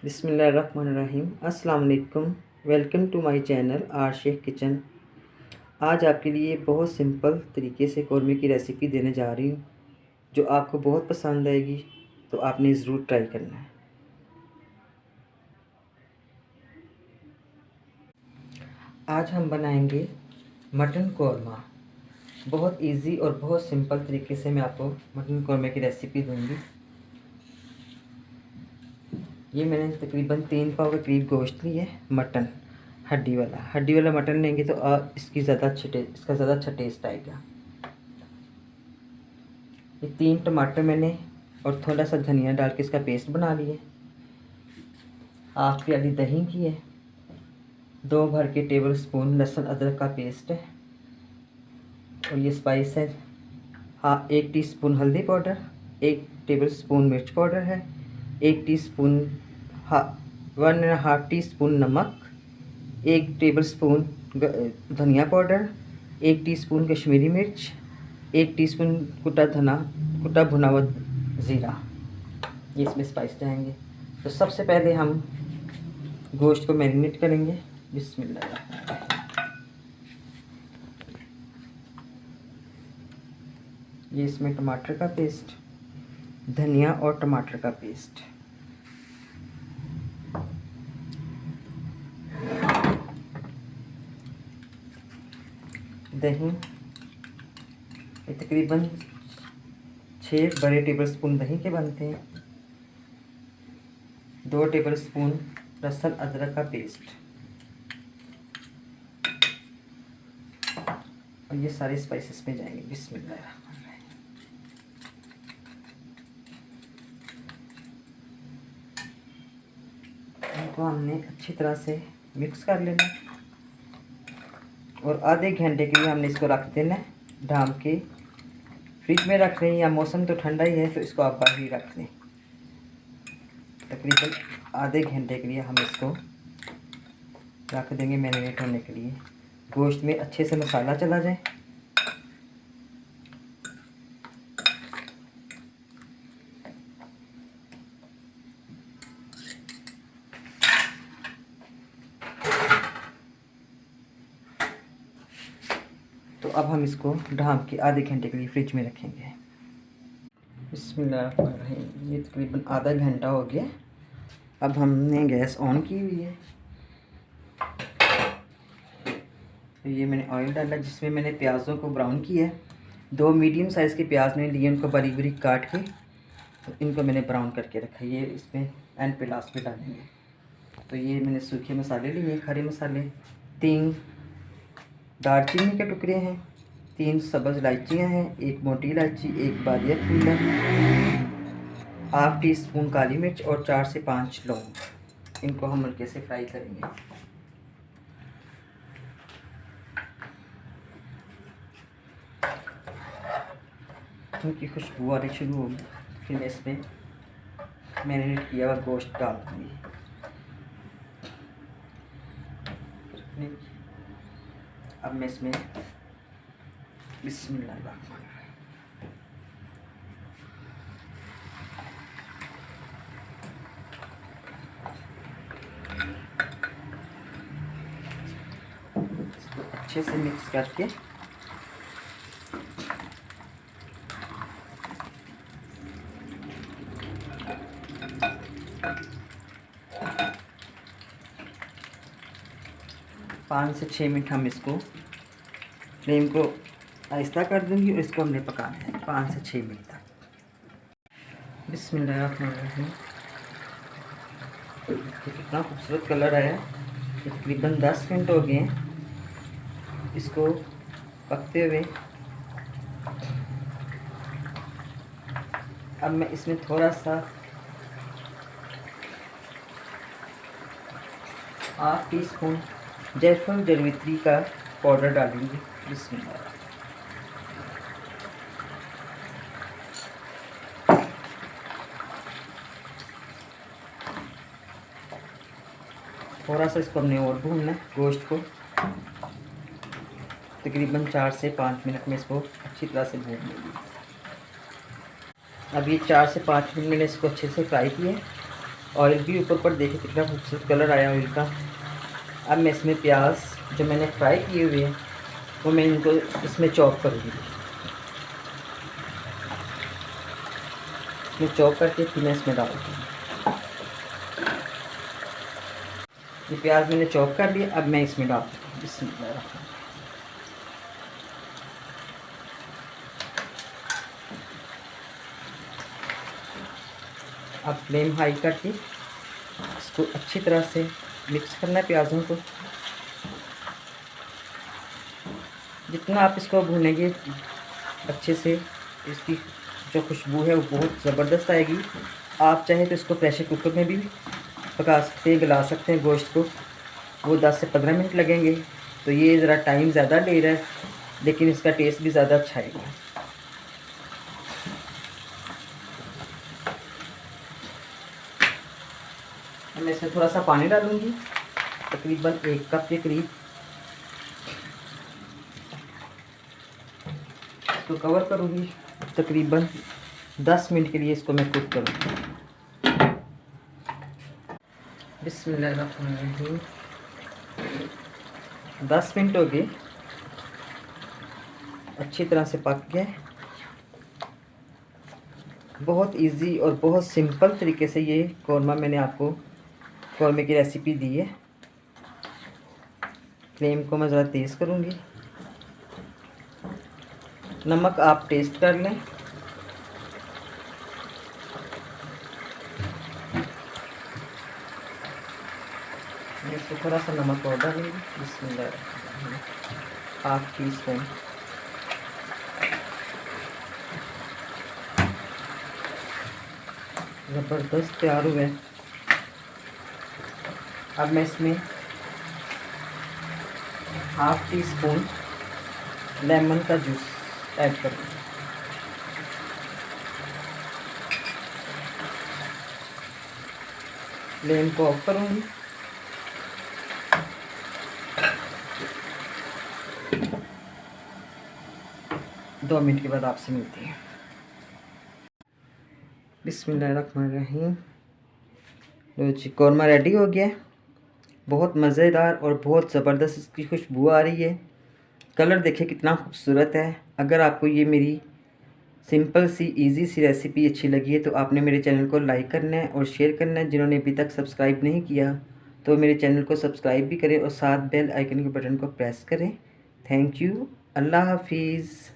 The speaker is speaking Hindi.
बिस्मिल्लाहिर्रहमानिर्रहीम। अस्सलाम वालेकुम। Welcome to my channel R Shaikh kitchen. आज आपके लिए बहुत सिंपल तरीके से कौरमे की रेसिपी देने जा रही हूँ जो आपको बहुत पसंद आएगी, तो आपने ज़रूर ट्राई करना है। आज हम बनाएंगे मटन कौरमा। बहुत इजी और बहुत सिंपल तरीके से मैं आपको मटन कौरमे की रेसिपी दूंगी। ये मैंने तकरीबन 3 पाव के करीब गोश्त लिया है। मटन हड्डी वाला मटन लेंगे तो इसका ज़्यादा अच्छा टेस्ट आएगा। ये 3 टमाटर मैंने और थोड़ा सा धनिया डाल के इसका पेस्ट बना लिया। हाफ प्याली दही की है। 2 भर के टेबल स्पून लहसुन अदरक का पेस्ट है। और ये स्पाइस है। 1 टीस्पून हल्दी पाउडर, 1 टेबल स्पून मिर्च पाउडर है, 1 टीस्पून 1.5 टीस्पून नमक, 1 टेबल स्पून धनिया पाउडर, 1 टीस्पून कश्मीरी मिर्च, 1 टीस्पून कुटा भुना हुआ ज़ीरा। ये इसमें स्पाइस जाएंगे। तो सबसे पहले हम गोश्त को मैरिनेट करेंगे। बिस्मिल्लाह। ये इसमें टमाटर का पेस्ट, धनिया और टमाटर का पेस्ट, दही, ये तकरीबन 6 बड़े टेबल स्पून दही के बनते हैं। 2 टेबल स्पून लहसुन अदरक का पेस्ट। और ये सारे स्पाइसेस में जाएंगे। बिस्मिल्लाह। इनको हमने अच्छी तरह से मिक्स कर लेना और आधे घंटे के लिए हमने इसको रख देना है ढाँप के। फ्रिज में रख रहे हैं या मौसम तो ठंडा ही है तो इसको आप बाहर ही रख दें। तकरीबन आधे घंटे के लिए हम इसको रख देंगे मैरिनेट होने के लिए। गोश्त में अच्छे से मसाला चला जाए। तो अब हम इसको ढाँप के आधे घंटे के लिए फ्रिज में रखेंगे। बिस्मिल्लाहिर्रहमानिर्रहीम। ये तकरीबन आधा घंटा हो गया। अब हमने गैस ऑन की हुई है। तो ये मैंने ऑयल डाला जिसमें मैंने प्याज़ों को ब्राउन किया है। 2 मीडियम साइज़ के प्याज मैंने लिए, उनको बारीक बारीक काट के तो इनको मैंने ब्राउन करके रखा। ये इसमें एंड पे लास्ट में डालेंगे। तो ये मैंने सूखे मसाले लिए, खड़े मसाले, 3 दालचीनी के टुकड़े हैं, 3 सब्ज़ इलायचियाँ हैं, 1 मोटी इलायची, 1 बादिया फूला, 1/2 टीस्पून काली मिर्च और 4 से 5 लौंग। इनको हम हल्के से फ्राई करेंगे। उनकी खुशबू आनी शुरू होगी, फिर मैं इसमें मैरिनेट किया हुआ गोश्त डाल दूँगी। अब मैं इसमें बिस्मिल्लाह इसको अच्छे से मिक्स करके पाँच से 6 मिनट हम इसको फ्लेम को आहिस्ता कर दूंगी और इसको हमने पकाना है 5 से 6 मिनट तक। बिस्मिल्लाहिर्रहमानिर्रहीम। कितना खूबसूरत कलर आया। तकरीबन 10 मिनट हो गए हैं इसको पकते हुए। अब मैं इसमें थोड़ा सा 1/2 टीस्पून जायफल जवित्री का पाउडर डालूंगी। बिस्मिल्लाह। थोड़ा सा इसको हमने और भूनना है गोश्त को। तकरीबन 4 से 5 मिनट में इसको अच्छी तरह से भून लेंगे। अब ये 4 से 5 मिनट मैंने इसको अच्छे से फ्राई किए। ऑयल भी ऊपर पर देखिए कितना खूबसूरत कलर आया ऑयल का। अब मैं इसमें प्याज जो मैंने फ्राई किए हुए हैं वो मैं इनको इसमें चॉप करूँगी। इसमें चॉप करके फिर मैं इसमें डालूँगी। ये प्याज मैंने चॉप कर लिया, अब मैं इसमें डालती हूँ। बिस्मिल्लाह। अब फ्लेम हाई करके इसको अच्छी तरह से मिक्स करना है प्याज़ों को। जितना आप इसको भूनेंगे अच्छे से, इसकी जो खुशबू है वो बहुत ज़बरदस्त आएगी। आप चाहे तो इसको प्रेशर कुकर में भी पका सकते हैं, गला सकते हैं गोश्त को। वो 10 से 15 मिनट लगेंगे। तो ये ज़रा टाइम ज़्यादा ले रहा है, लेकिन इसका टेस्ट भी ज़्यादा अच्छा आएगा। मैं इसमें थोड़ा सा पानी डालूँगी, तकरीबन 1 कप के करीब। इसको कवर करूँगी, तकरीबन 10 मिनट के लिए इसको मैं कुक करूँगी। बिस्मिल्लाहिर्रहमानिर्रहीम। 10 मिनट हो गए, अच्छी तरह से पक गया। बहुत इजी और बहुत सिंपल तरीके से ये कौरमा मैंने आपको कौरमे की रेसिपी दी है। फ्लेम को मैं ज़रा तेज़ करूँगी। नमक आप टेस्ट कर लें। मैं इसको थोड़ा सा नमक और डालूँगी। बिस्मिल्लाह। 1/2 टीस्पून। ज़बरदस्त तैयार हुआ है। अब मैं इसमें 1/2 टीस्पून लेमन का जूस ऐड करूँगी। फ्लेम को ऑफ करूँगी। दो मिनट के बाद आपसे मिलती है। बिस्मिल्लाहिर्रहमानिर्रहीम। लो जी, कौरमा रेडी हो गया। बहुत मज़ेदार और बहुत ज़बरदस्त इसकी खुशबू आ रही है। कलर देखिए कितना खूबसूरत है। अगर आपको ये मेरी सिंपल सी इजी सी रेसिपी अच्छी लगी है तो आपने मेरे चैनल को लाइक करना है और शेयर करना है। जिन्होंने अभी तक सब्सक्राइब नहीं किया तो मेरे चैनल को सब्सक्राइब भी करें और साथ बेल आइकन के बटन को प्रेस करें। Thank you. अल्लाह हाफिज़।